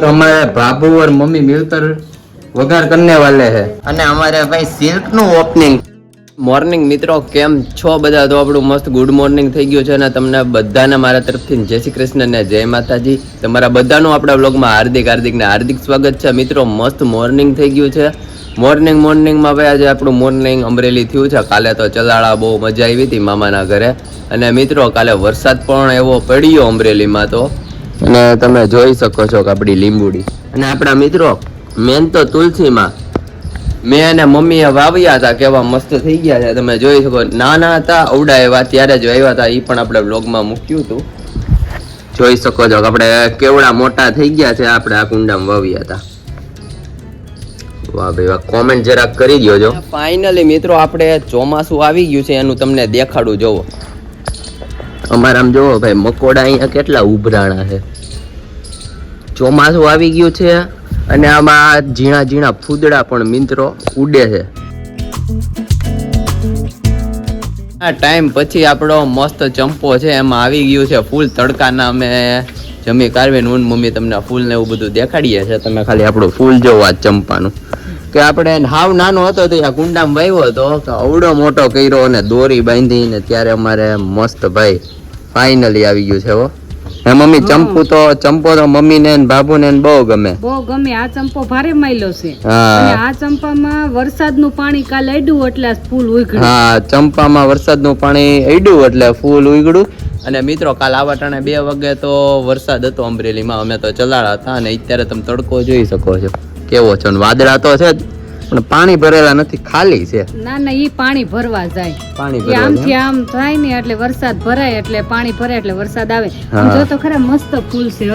हमारे बाबू और मम्मी मिलकर वघार करने वाले हैं અને અમારે ભાઈ સિલ્ક નું ઓપનિંગ મોર્નિંગ મિત્રો કેમ છો બધા તો આપણું મસ્ત ગુડ મોર્નિંગ થઈ ગયું છે અને તમને બધાને મારા તરફથી જય શ્રી કૃષ્ણ ને જય માતાજી તમારા બધાનું આપણા વ્લોગમાં હાર્દિક સ્વાગત છે મિત્રો મસ્ત મોર્નિંગ થઈ ગયું છે મોર્નિંગમાં ભાઈ આજે આપણું મોર્નિંગ અમરેલી થયું છે કાલે તો ચલાળા બહુ મજા આવી હતી મામાના ઘરે અને મિત્રો કાલે વરસાદ પણ એવો પડ્યો અમરેલીમાં તો અને તમે જોઈ શકો છો કે આપણી લીંબુડી અને આપણા મિત્રો મેન તો તુલસીમાં મેં અને મમ્મીએ વાવ્યા હતા કેવા મસ્ત થઈ ગયા છે તમે જોઈ શકો નાના હતા અવડા એવા ત્યારે જ વાવ્યા હતા એ પણ આપણે વ્લોગમાં મૂક્યું હતું જોઈ શકો છો કે આપણે કેવડા મોટા થઈ ગયા છે આપણે આ કુંડામાં વાવ્યા હતા વાહ ભાઈ વાહ કોમેન્ટ જરાક કરી દો ફાઇનલી મિત્રો આપણે ચોમાસું આવી ગયું છે એનું તમને દેખાડું જોવો અમારે આમ જોવો ભાઈ મકોડા અહીંયા કેટલા ઉભરાણા છે ચોમાસું આવી ગયું છે અને આમાં ઝીણા ફૂદડા પણ મિત્રો ઉડે છે આ ટાઈમ પછી આપણો મસ્ત ચંપો છે એમાં આવી ગયું છે ફૂલ તડકાના અમે જમી કાઢવીને હું મમ્મી તમને ફૂલ ને એવું બધું દેખાડીએ છે તમે ખાલી આપણું ફૂલ જોવો આ ચંપાનું કે આપણે હાવ નાનો હતો તો આ કુંડામાં વાવ્યો હતો તો અવડો મોટો કર્યો અને દોરી બાંધીને ત્યારે અમારે મસ્ત ભાઈ ફાઇનલી આવી ગયું છે હો હે મમ્મી ચંપો તો મમ્મી ને બાબુ ને બહુ ગમે આ ચંપો ભારે માયલો છે અને આ ચંપામાં વરસાદનું પાણી કાલે અડ્યું એટલે ફૂલ ઉગડ્યું હા ચંપામાં વરસાદનું પાણી અડ્યું એટલે ફૂલ ઉગડ્યું અને મિત્રો કાલ આવા ટાણે 2 વાગે તો વરસાદ હતો અમરેલીમાં અમે તો ચલાડા હતા અને અત્યારે તમે તડકો જોઈ શકો છો કેવો છે વાદળા તો છે પણ પાણી ભરેલા નથી ખાલી છે ના ઈ પાણી ભરવા જાય આમથી આમ થાય ને એટલે વરસાદ ભરાય એટલે પાણી ભરાય એટલે વરસાદ આવે જો તો ખરા મસ્ત ફૂલ છે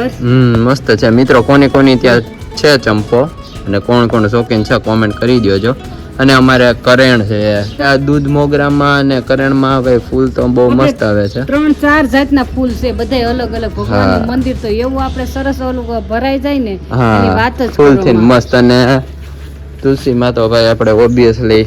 મસ્ત છે મિત્રો કોની ત્યાં છે ચંપો અને કોણ શોખીન છે કોમેન્ટ કરી દેજો અને અમારે કરેણ છે આ દૂધ મોગરામાં અને કરેણમાં ભાઈ ફૂલ તો બહુ મસ્ત આવે છે 3-4 જાતના ફૂલ છે બધા અલગ અલગ ભગવાનનું મંદિર તો એવું આપણે સરસ ઓલું ભરાઈ જાય ને એની વાત જ ફૂલ થી મસ્ત અને તુલસી માં તો ભાઈ આપણે ઓબ્વિયસલી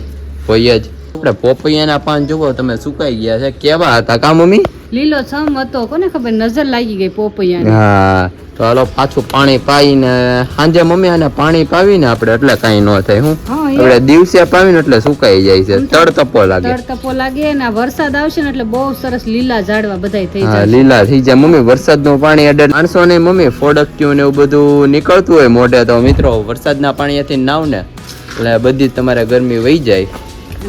હોય જ આપણે પોપૈયાના પાન જુઓ તમે સુકાઈ ગયા છે કેવા હતા કા મમ્મી લીલો છમ હતો કોને ખબર નજર લાગી ગઈ પોપૈયાની હા તો હાલો પાછું પાણી પાઈને સાંજે મમ્મી આને પાણી પાવીને આપણે એટલે કઈ ન થાય હું આપણે દિવસે પાવીને એટલે સુકાઈ જાય છે તડતપો લાગે ને વરસાદ આવશે ને એટલે બહુ સરસ લીલા ઝાડવા બધાય થઈ જાય લીલા થઈ જાય મમ્મી વરસાદનું પાણી અડે માણસો ને મમ્મી ફોડકટ્યું ને એવું બધું નીકળતું હોય મોઢે તો મિત્રો વરસાદના પાણીથી નાવ ને એટલે બધી તમારે ગરમી વહી જાય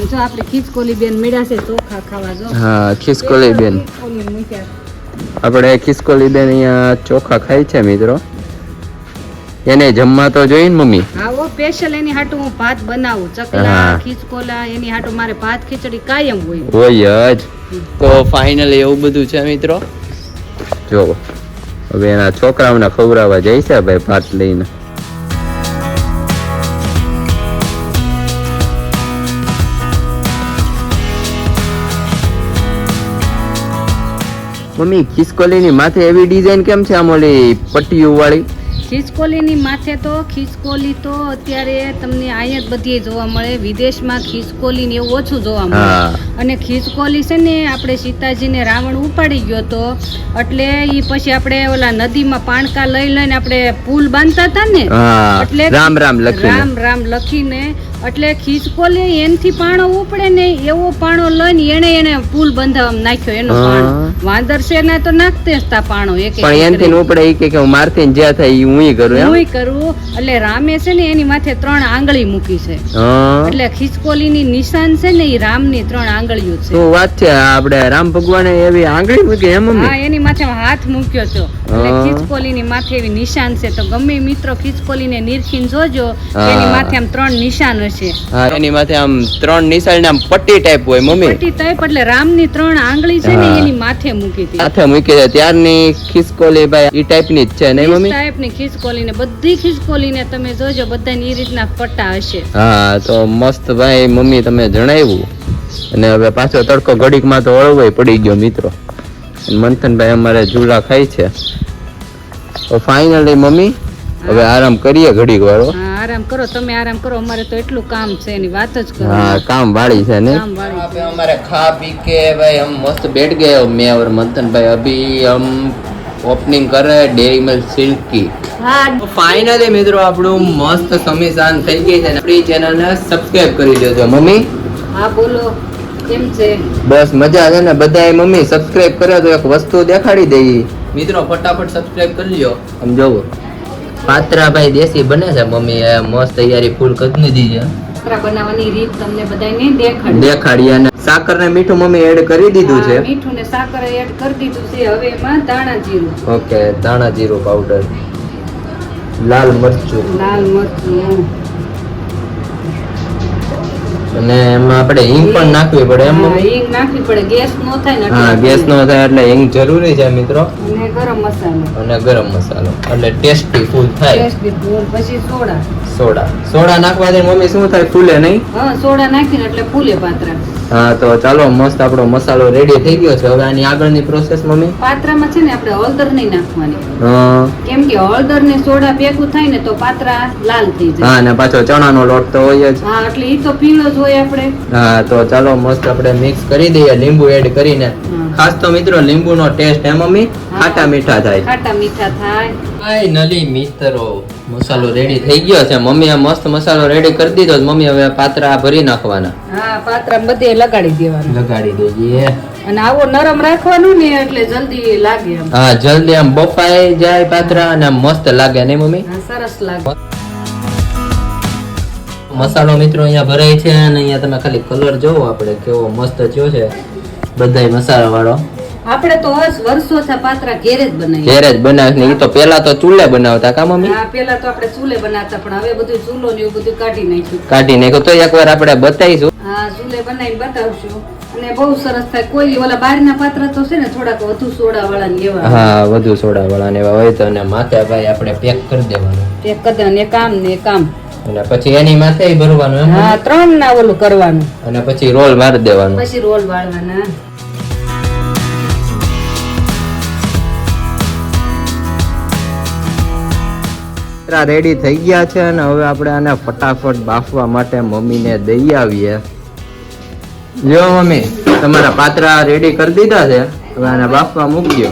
જો આપણે ખીચકોલી બેન મેળા છે ચોખા ખાવા જો હા ખીચકોલી બેન આપણે ખીચકોલી બેન અહીંયા ચોખા ખાય છે મિત્રો એને જમવા તો જોઈ ને મમ્મી હા ઓ સ્પેશિયલ એની હાટુ હું ભાત બનાવું ચકલા ખીચકોલા એની હાટુ મારે ભાત ખીચડી કાયમ હોય જ તો ફાઇનલી એવું બધું છે મિત્રો જો હવે એના છોકરાઓને ખવડાવવા જાય છે ભાઈ ભાત લઈને મમ્મી ખીચકોલીની માથે એવી ડિઝાઇન કેમ છે આમ ઓલી પટ્ટીઓ વાળી ખીચકોલીની માથે તો ખીચકોલી તો અત્યારે તમને અહીંયા જ બધી જોવા મળે વિદેશમાં ખીચકોલી ને એવું ઓછું જોવા મળે અને ખીચકોલી છે ને આપણે સીતાજીને રાવણ ઉપાડી ગયો તો એટલે ઈ પછી આપણે ઓલા નદીમાં પાણકા લઈને આપણે પુલ બાંધતા હતા ને એટલે રામ લખીને એટલે ખીચકોલી એનથી પાણો ઉપડે ને એવો પાણો લઈને એને પુલ બંધાવવામાં નાખ્યો એનો પાણો વાંદર છે ને તો નાખતે જ તા પાણો એક પણ એનથી ઉપડે ઈ કે હું મારથી જ્યાં થાય હું કરું એટલે રામે છે ને એની માથે 3 આંગળી મૂકી છે એટલે ખીચકોલીની નિશાન છે ને ઈ રામની 3 આંગળીઓ છે તો વાત છે આપણે રામ ભગવાને એવી આંગળી મૂકી એમ મમ્મી હા એની માથે હાથ મૂક્યો છે એટલે ખીચકોલીની માથે એવી નિશાન છે તો ગમે મિત્રો ખીચકોલીને નિરખીને જોજો એની માથે આમ 3 નિશાન હશે હા એની માથે આમ 3 નિશાન આમ પટ્ટી ટાઈપ હોય મમ્મી પટ્ટી ટાઈપ એટલે રામની 3 આંગળી છે ને એની માથે મૂકી હતી માથે મૂકી છે ત્યારની ખીચકોલી ભાઈ ઈ ટાઈપની જ છે નહીં મમ્મી ટાઈપની ખીચકોલીને બધી ખીચકોલીને તમે જોજો બધાની ઈ રીતના પટ્ટા હશે હા તો મસ્ત ભાઈ મમ્મી તમે જણાવ્યું અને હવે પાછો તડકો ઘડીકમાં તો હળવાઈ પડી ગયો મિત્રો મંથનભાઈ અમારે ઝૂલા ખાય છે તો ફાઇનલી મમ્મી હવે આરામ કરીએ ઘડીક વાળો આરામ કરો તમે આરામ કરો અમારે તો એટલું કામ છે એની વાત જ કરો હા કામ વાળી છે ને हमारे खा पी के भाई हम मस्त बैठ गए मैं और मंथन भाई अभी हम ઓપનિંગ કરે ડેરી મિલ્ક સિલ્કી. હા ફાઇનલી મિત્રો આપણું મસ્ત સમીસાન થઈ ગઈ છે. આપણી ચેનલને સબસ્ક્રાઇબ કરી દેજો મમ્મી. હા બોલો કેમ છે? બસ મજા છે ને. બધાએ મમ્મી સબસ્ક્રાઇબ કર્યો તો એક વસ્તુ દેખાડી દઈએ મિત્રો. ફટાફટ સબસ્ક્રાઇબ કરી લ્યો. આમ જોવો પાત્રા ભાઈ દેશી બને છે. મમ્મી મસ્ત તૈયારી ફૂલ કરી દીધી છે. પાત્રા બનાવવાની રીત તમને બધાને દેખાડી અને સાકર ને મીઠું મમ્મી એડ કરી દીધું છે. મીઠું ને સાકર એડ કરી દીધું છે. હવે એમાં ધાણા જીરું. ઓકે ધાણા જીરું પાવડર, લાલ મરચું અને એમાં આપણે હિંગ પણ નાખવી પડે એમ મમ્મી? હિંગ નાખવી પડે. ગેસ નો થાય ને હા ગેસ નો થાય એટલે હિંગ જરૂરી છે મિત્રો. અને ગરમ મસાલો એટલે ટેસ્ટી ફૂલ થાય. પછી સોડા નાખવાથી મમ્મી શું થાય? ફૂલે નહીં? હા સોડા નાખીને એટલે ફૂલે પાત્રા. હા તો ચાલો મસ્ત આપણો મસાલો રેડી થઈ ગયો છે. હવે આની આગળની પ્રોસેસ મમ્મી? પાત્રામાં છે ને આપણે હળદર નહીં નાખવાની. કેમ કે હળદર ને સોડા ભેગું થાય ને તો પાત્રા લાલ થઈ જાય. હા ને પાછો ચણાનો લોટ તો હોય જ. હા એટલે ઈ તો પીળો જ હોય આપણે. હા તો ચાલો મસ્ત આપણે મિક્સ કરી દઈએ લીંબુ એડ કરીને. ખાસ તો મિત્રો લીંબુનો ટેસ્ટ હે મમ્મી ખાટા મીઠા થાય. ફાઇનલી મિત્રો મસાલો રેડી થઈ ગયો છે. મમ્મી આ મસ્ત મસાલો રેડી કરી દીધો. મમ્મી હવે પાત્રા ભરી નાખવાના. હા પાત્રા બધે લગાડી દેવાનું. લગાડી દઈએ અને આવો નરમ રાખવાનું ને એટલે જલ્દી લાગે એમ. હા જલ્દી આમ બફાઈ જાય પાત્રા અને મસ્ત લાગે ને મમ્મી? હા સરસ લાગે. મસાલો મિત્રો અહીંયા ભરાય છે અને અહીંયા તમે ખાલી કલર જોવો આપણે કેવો મસ્ત થયો છે. બધાય મસાલા વાળો. આપણે તો વર્ષોથી પાત્રા ઘેરે જ બનાવીએ. ઈ તો પેલા તો ચૂલે બનાવતા કા મમ્મી? હા પેલા તો આપણે ચૂલે બનાવતા પણ હવે બધું ચૂલો ને એવું બધું કાઢી નાખ્યું. તો એકવાર આપણે બતાવીશું. હા ચૂલે બનાવીને બતાવશું. અને બહુ સરસ થાય. કોઈ ઓલા બહારના પાત્રા તો છે ને થોડાક વધુ સોડા વાળા ને એવા. હા વધુ સોડા વાળા ને એવા હોય તો અને માથે ભાઈ આપણે પેક કરી દેવાનું. પેક કરી દેવાનું એક કામ અને પછી એની માથે ભરવાનું એમ? હા 3 ના ઓલું કરવાનું અને પછી રોલ મારી દેવાનું. પછી રોલ વાળવાના. રેડી થઈ ગયા છે અને હવે આપણે આને ફટાફટ બાફવા માટે મમ્મીને દઈ આવીએ. જો મમ્મી તમારા પાત્રા રેડી કરી દીધા છે. હવે આને બાફવા મૂકજો.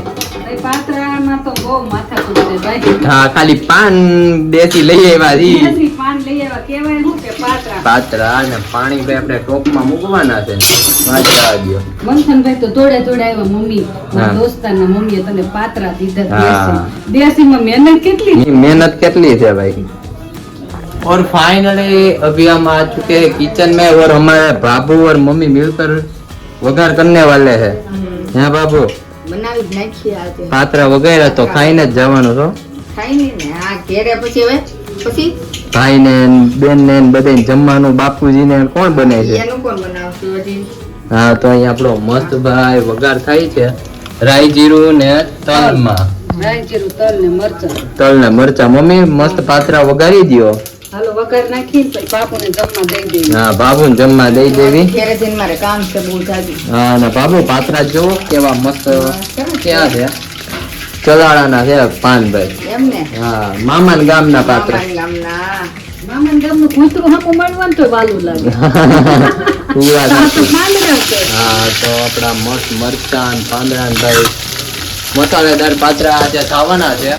પાત્રામાં તો બહુ માથાકૂટ છે ભાઈ. હા ખાલી પાન દેશી લઈ આવ્યા. પાન લઈ આવ્યા કહેવાય શું કે પાત્રા અને પાણી ભાઈ આપણે ટોપમાં મૂકવાના છે. મંથનભાઈ તો દોડે આવ્યા. મમ્મી મારા દોસ્તારના મમ્મીએ તને પાત્રા દીધા. દેશીમાં મહેનત કેટલી છે ભાઈ. और फाइनली अभी हम आ चुके हैं किचन में और हमारे बाबू और मम्मी मिलकर वघार करने वाले हैं. हैं बाबू? બનાવી જ નાખીએ આજે. પાત્રા વગેરે તો ખાઈને જ જવાનું છો? ખાઈને ને આ ઘેરે પછી ભાઈ ને બેન ને બધાને જમવાનું બાપુજી ને કોણ બને છે? એનું કોણ બનાવશે હજી? હા તો અહીંયા આપણો મસ્ત ભાઈ વઘાર થાય છે રાઈ જીરું ને તલમાં. રાઈ જીરું તલ ને મરચા. મમ્મી મસ્ત પાત્રા વઘારી દ્યો. હાલો વઘાર નાખીને પછી બાપુને જમવા દઈ દેવી. હા બાબુને જમવા દઈ દેવી. ઘેરે જઈને મારે કામ છે બહુ જાજુ. હા અને બાબુ પાત્રા જો કેવા મસ્ત ક્યાં છે? ચલાળાના છે પાનભાઈ. એમને? હા મામાન ગામના પાત્રા. મામાન ગામનું કૂતરું હાકું મળવાનું તો વાલું લાગે. પૂરા હા તો આપણા મસ્ત મરચાં પાંદડા ભાઈ મસાલેદાર પાત્રા આજે ખાવાના છે.